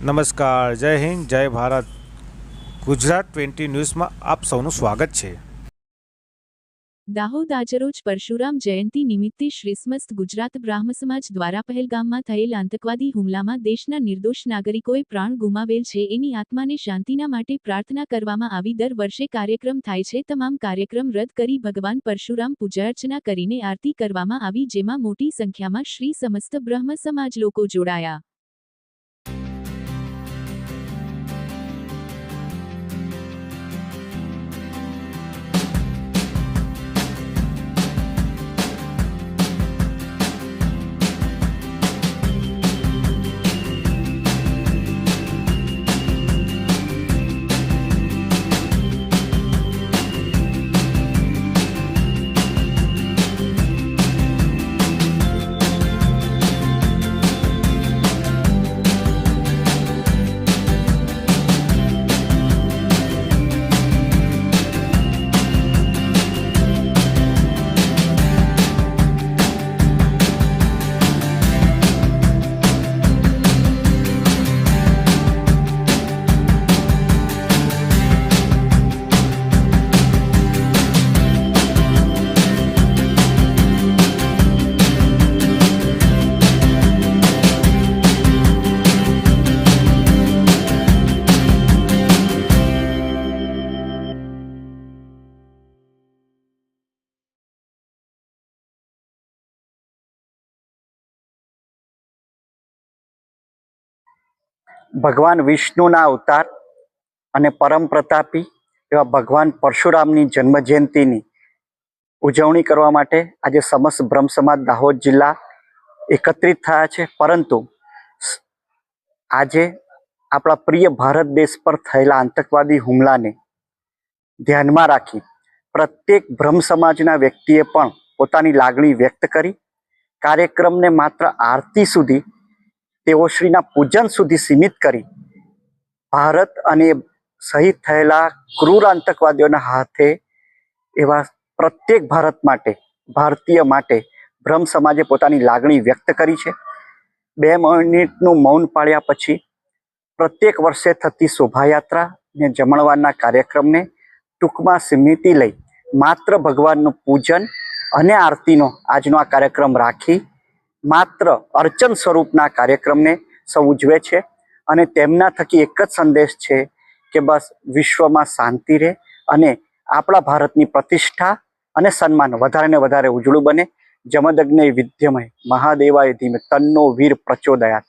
નમસ્કાર, જય હિન્દ, જય ભારત. ગુજરાત 20 ન્યૂઝમાં આપ સૌનું સ્વાગત છે. દાહોદ આજરોજ પરશુરામ જયંતિ નિમિત્તે શ્રીસમસ્ત ગુજરાત બ્રાહ્મ સમાજ દ્વારા પહેલગામમાં થયેલ આતંકવાદી હુમલામાં દેશના નિર્દોષ નાગરિકોએ પ્રાણ ગુમાવેલ છે એની આત્માને શાંતિના માટે પ્રાર્થના કરવામાં આવી. દર વર્ષે કાર્યક્રમ થાય છે. તમામ કાર્યક્રમ રદ કરી ભગવાન પરશુરામ પૂજા અર્ચના કરીને આરતી કરવામાં આવી, જેમાં મોટી સંખ્યામાં શ્રી સમસ્ત બ્રહ્મ સમાજ લોકો જોડાયા. ભગવાન વિષ્ણુના અવતાર અને પરમ પ્રતાપી એવા ભગવાન પરશુરામની જન્મજયંતિની ઉજવણી કરવા માટે આજે સમસ્ત બ્રહ્મ સમાજ દાહોદ જિલ્લા એકત્રિત થયા છે. પરંતુ આજે આપણા પ્રિય ભારત દેશ પર થયેલા આતંકવાદી હુમલાને ધ્યાનમાં રાખી પ્રત્યેક બ્રહ્મ સમાજના વ્યક્તિએ પણ પોતાની લાગણી વ્યક્ત કરી કાર્યક્રમને માત્ર આરતી સુધી, તેઓશ્રીના પૂજન સુધી સીમિત કરી ભારત અને શહીદ થયેલા ક્રૂર આતંકવાદીઓના હાથે એવા પ્રત્યેક ભારતીય માટે બ્રહ્મ સમાજે પોતાની લાગણી વ્યક્ત કરી છે. 2 મિનિટનું મૌન પાળ્યા પછી પ્રત્યેક વર્ષે થતી શોભાયાત્રા ને જમણવારના કાર્યક્રમને ટૂંકમાં સીમિતી લઈ માત્ર ભગવાનનું પૂજન અને આરતીનો આજનો આ કાર્યક્રમ રાખી માત્ર અર્ચન સ્વરૂપના કાર્યક્રમને સૌ ઉજવે છે. અને તેમના થકી એક જ સંદેશ છે કે બસ વિશ્વમાં શાંતિ રહે અને આપણા ભારતની પ્રતિષ્ઠા અને સન્માન વધારે ને વધારે ઉજળું બને. જમદગ્નિ વિદ્યમય મહાદેવાય ધીમે તન્નો વીર પ્રચોદયાત.